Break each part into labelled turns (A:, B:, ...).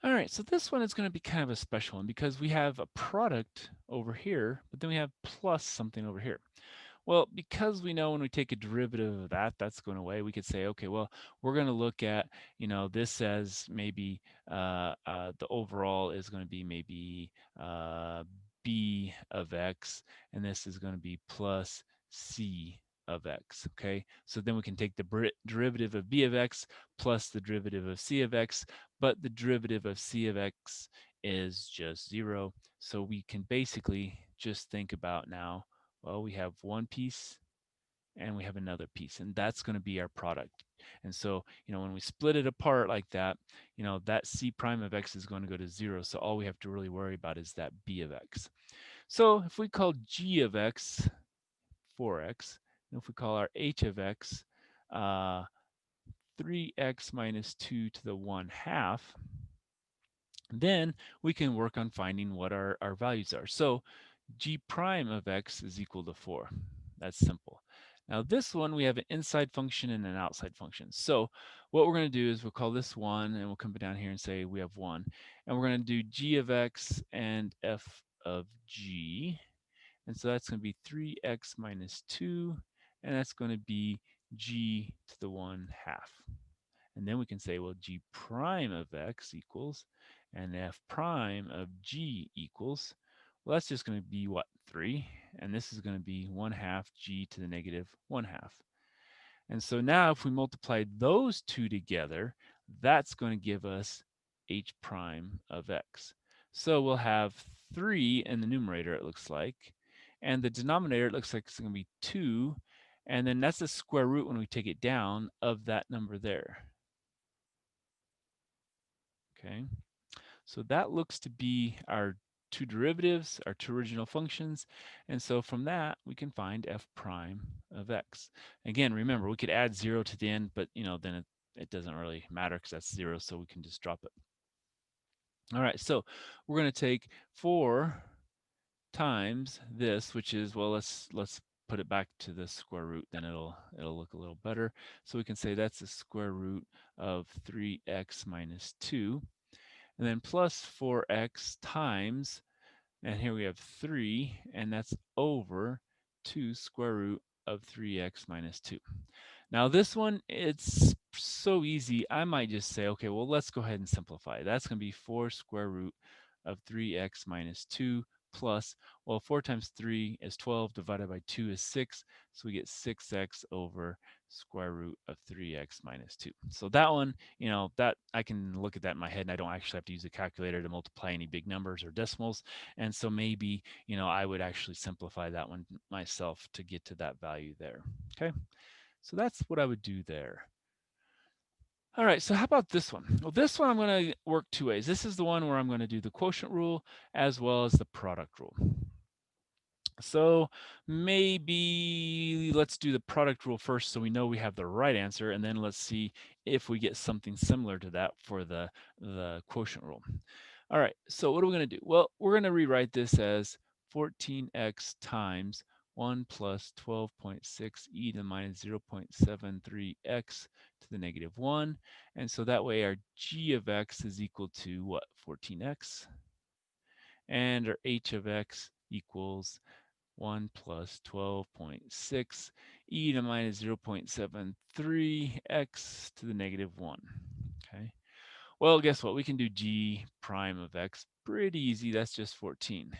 A: All right, so this one is going to be kind of a special one because we have a product over here, but then we have plus something over here. Well, because we know when we take a derivative of that, that's going away, we could say, okay, well, we're going to look at, this as maybe the overall is going to be maybe b of x, and this is going to be plus c of x, okay? So then we can take the derivative of b of x plus the derivative of c of x, but the derivative of c of x is just 0. So we can basically just think about now, well, we have one piece and we have another piece, and that's going to be our product. And so, when we split it apart like that, that c prime of x is going to go to 0. So all we have to really worry about is that b of x. So if we call g of x 4x, and if we call our h of x 3x minus 2 to the 1/2, then we can work on finding what our values are. So g prime of x is equal to 4. That's simple. Now this one, we have an inside function and an outside function. So what we're going to do is we'll call this 1, and we'll come down here and say we have 1. And we're going to do g of x and f of g. And so that's going to be 3x minus 2, and that's going to be g to the 1/2. And then we can say, well, g prime of x equals, and f prime of g equals, well, that's just going to be what? 3. And this is going to be 1/2 g to the negative 1/2. And so now if we multiply those two together, that's going to give us h prime of x. So we'll have 3 in the numerator, it looks like. And the denominator, it looks like it's going to be 2. And then that's the square root when we take it down of that number there. Okay, so that looks to be our two derivatives, our two original functions. And so from that, we can find f prime of x. Again, remember, we could add 0 to the end, but then it doesn't really matter because that's 0, so we can just drop it. All right, so we're going to take 4 times this, which is, well, let's put it back to the square root, then it'll look a little better. So we can say that's the square root of 3x minus 2. And then plus 4x times, and here we have 3, and that's over 2 square root of 3x minus 2. Now this one, it's so easy, I might just say, okay, well, let's go ahead and simplify. That's going to be 4 square root of 3x minus 2 plus, well, 4 times 3 is 12, divided by 2 is 6, so we get 6x over square root of 3x minus 2. So that one, that I can look at that in my head, and I don't actually have to use a calculator to multiply any big numbers or decimals. And so maybe, I would actually simplify that one myself to get to that value there. Okay, so that's what I would do there. All right, so how about this one? Well, this one I'm going to work two ways. This is the one where I'm going to do the quotient rule as well as the product rule. So maybe let's do the product rule first so we know we have the right answer, and then let's see if we get something similar to that for the quotient rule. All right, so what are we going to do? Well, we're going to rewrite this as 14x times 1 plus 12.6 e to the minus 0.73x to the negative 1. And so that way our g of x is equal to what? 14x. And our h of x equals 1 plus 12.6 e to the minus 0.73x to the negative 1. Okay. Well, guess what? We can do g prime of x pretty easy. That's just 14.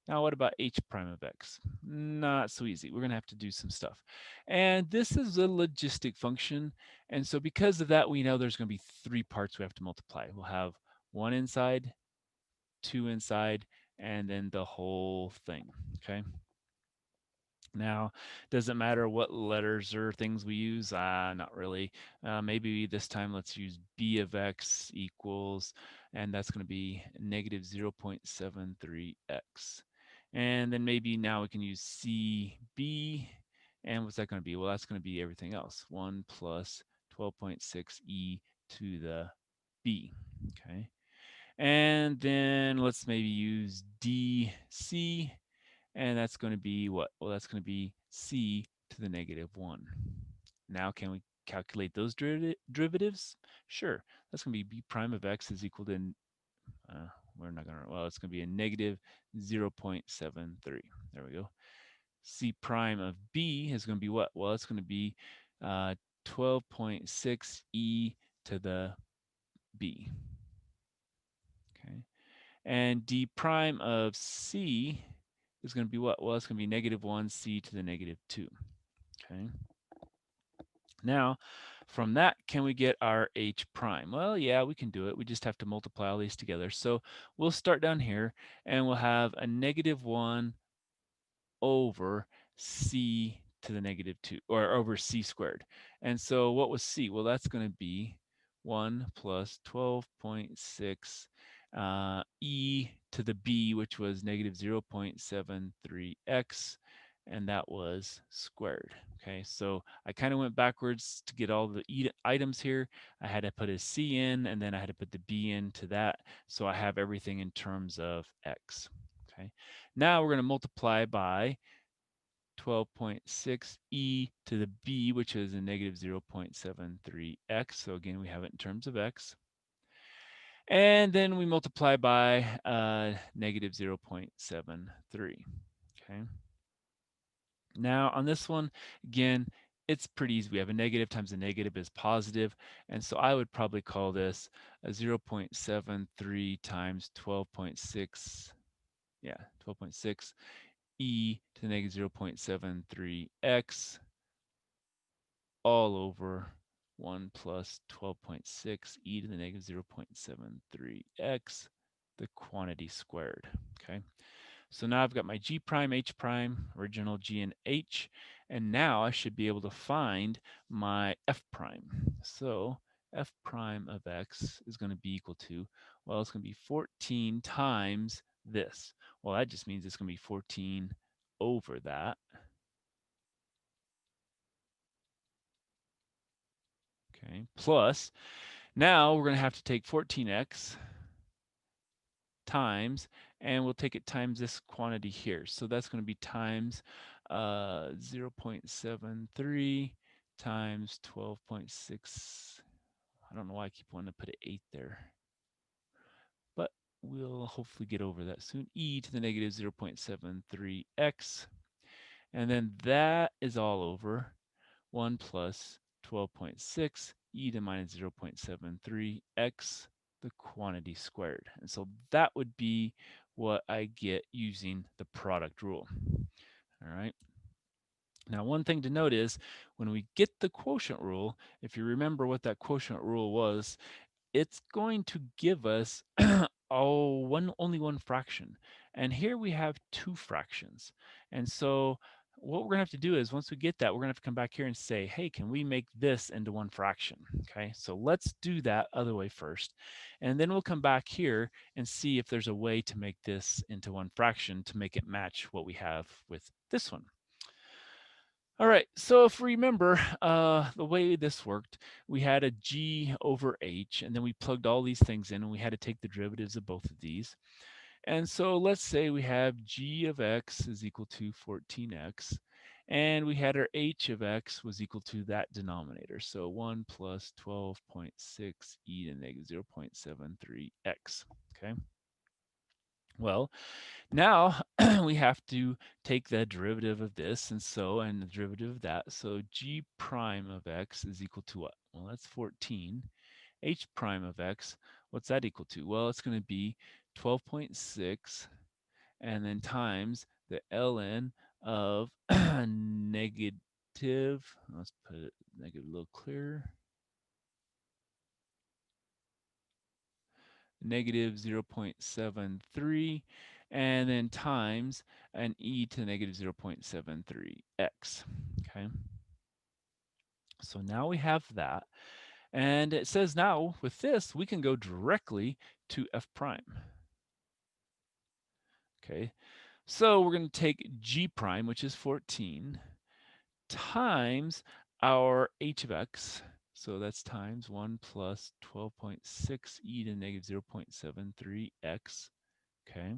A: Now, what about h prime of x? Not so easy. We're going to have to do some stuff. And this is a logistic function. And so because of that, we know there's going to be 3 parts we have to multiply. We'll have 1 inside, 2 inside, and then the whole thing. Okay. Now, does it matter what letters or things we use? Not really. Maybe this time let's use b of x equals, and that's going to be negative 0.73x. And then maybe now we can use cb, and what's that going to be? Well, that's going to be everything else. 1 plus 12.6 e to the b. Okay. And then let's maybe use dc, and that's going to be what? Well, that's going to be c to the negative 1. Now, can we calculate those derivatives? Sure. That's going to be b prime of x is equal to we're not going to, well, it's going to be a negative 0.73. There we go. C prime of B is going to be what? Well, it's going to be 12.6 e to the b. Okay. And d prime of C is going to be what? Well, it's going to be negative 1 c to the negative 2. Okay. Now, from that, can we get our h prime? Well, yeah, we can do it. We just have to multiply all these together. So we'll start down here, and we'll have a negative 1 over c to the negative 2, or over c squared. And so what was c? Well, that's going to be 1 plus 12.6 e to the b, which was negative 0.73x, and that was squared. Okay, so I kind of went backwards to get all the items here. I had to put a c in, and then I had to put the b into that, so I have everything in terms of x. Okay, now we're going to multiply by 12.6 e to the b, which is a negative 0.73x. So again, we have it in terms of x. And then we multiply by negative 0.73. Okay. Now on this one, again, it's pretty easy. We have a negative times a negative is positive, and so I would probably call this a 0.73 times 12.6. Yeah, 12.6 e to the negative 0.73x all over 1 plus 12.6 e to the negative 0.73x, the quantity squared. Okay, so now I've got my g prime, h prime, original g and h, and now I should be able to find my f prime. So f prime of x is going to be equal to, well, it's going to be 14 times this. Well, that just means it's going to be 14 over that. Okay, plus, now we're going to have to take 14x times, and we'll take it times this quantity here. So that's going to be times 0.73 times 12.6. I don't know why I keep wanting to put an 8 there, but we'll hopefully get over that soon. E to the negative 0.73x, and then that is all over 1 plus 12.6 e to minus 0.73x, the quantity squared. And so that would be what I get using the product rule. All right. Now, one thing to note is when we get the quotient rule, if you remember what that quotient rule was, it's going to give us only one fraction. And here we have two fractions. And so what we're going to have to do is once we get that, we're going to have to come back here and say, hey, can we make this into one fraction? Okay, so let's do that other way first. And then we'll come back here and see if there's a way to make this into one fraction to make it match what we have with this one. All right, so if we remember the way this worked, we had a g over h, and then we plugged all these things in, and we had to take the derivatives of both of these. And so let's say we have g of x is equal to 14x, and we had our h of x was equal to that denominator. So 1 plus 12.6 e to the negative 0.73x, okay? Well, now we have to take the derivative of this and the derivative of that. So g prime of x is equal to what? Well, that's 14. H prime of x, what's that equal to? Well, it's going to be 12.6 and then times the ln of negative, let's put it negative a little clearer, negative 0.73, and then times an e to the negative 0.73x. Okay. So now we have that. And it says now with this, we can go directly to f prime. Okay. So we're going to take g prime, which is 14, times our h of x. So that's times 1 plus 12.6 e to the negative 0.73x. Okay.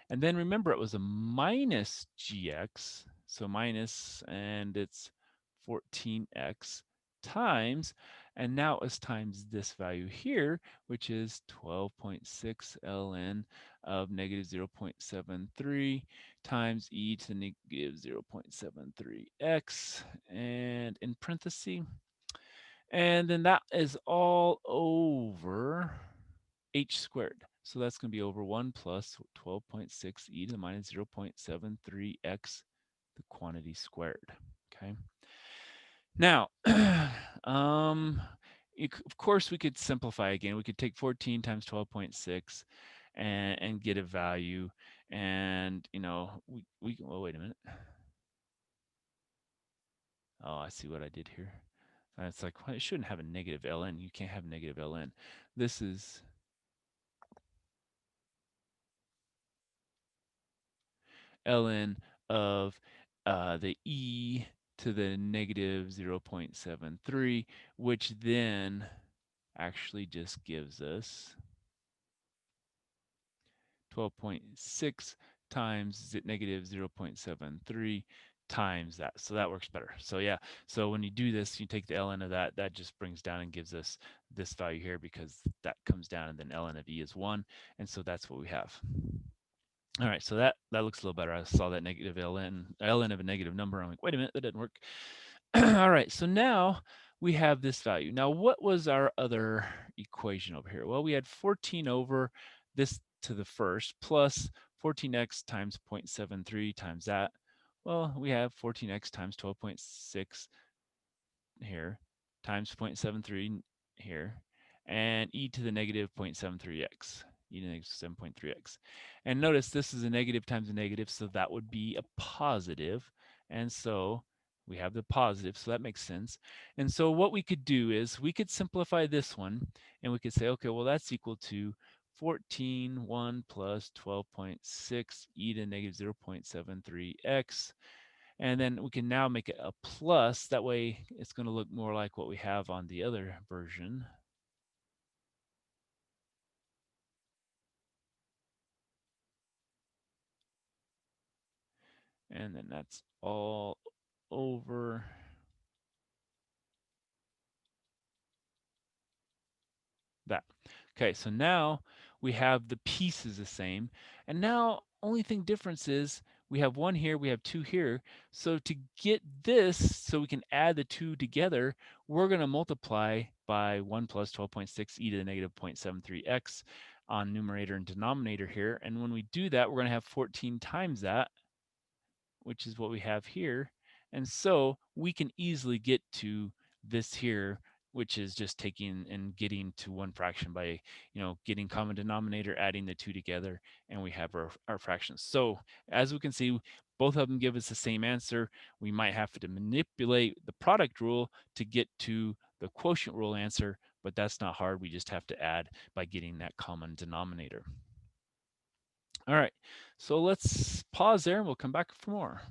A: And then remember, it was a minus gx, so minus, and it's 14x times, And now it's times this value here, which is 12.6 ln of negative 0.73 times e to the negative 0.73x, and in parentheses. And then that is all over h squared. So that's going to be over 1 plus 12.6 e to the minus 0.73x, the quantity squared. Okay. Now, of course, we could simplify again. We could take 14 times 12.6 and get a value. And, well, wait a minute. Oh, I see what I did here. It's like, well, it shouldn't have a negative ln. You can't have negative ln. This is ln of the e to the negative 0.73, which then actually just gives us 12.6 times negative 0.73 times that. So that works better. So yeah, so when you do this, you take the ln of that, that just brings down and gives us this value here because that comes down, and then ln of e is 1. And so that's what we have. All right, so that looks a little better. I saw that negative ln of a negative number. I'm like, wait a minute, that didn't work. All right, so now we have this value. Now, what was our other equation over here? Well, we had 14 over this to the first plus 14x times 0.73 times that. Well, we have 14x times 12.6 here times 0.73 here, and e to the negative 0.73x, e to the negative 7.3x. And notice this is a negative times a negative, so that would be a positive. And so we have the positive, so that makes sense. And so what we could do is we could simplify this one, and we could say, okay, well, that's equal to 14, 1 plus 12.6 e to negative 0.73x. And then we can now make it a plus. That way it's going to look more like what we have on the other version. And then that's all over that. Okay, so now we have the pieces the same. And now only thing difference is we have 1 here, we have 2 here. So to get this, so we can add the 2 together, we're going to multiply by 1 plus 12.6 e to the negative 0.73x on numerator and denominator here. And when we do that, we're going to have 14 times that, which is what we have here. And so we can easily get to this here, which is just taking and getting to one fraction by, getting common denominator, adding the 2 together, and we have our fractions. So as we can see, both of them give us the same answer. We might have to manipulate the product rule to get to the quotient rule answer, but that's not hard. We just have to add by getting that common denominator. All right, so let's pause there and we'll come back for more.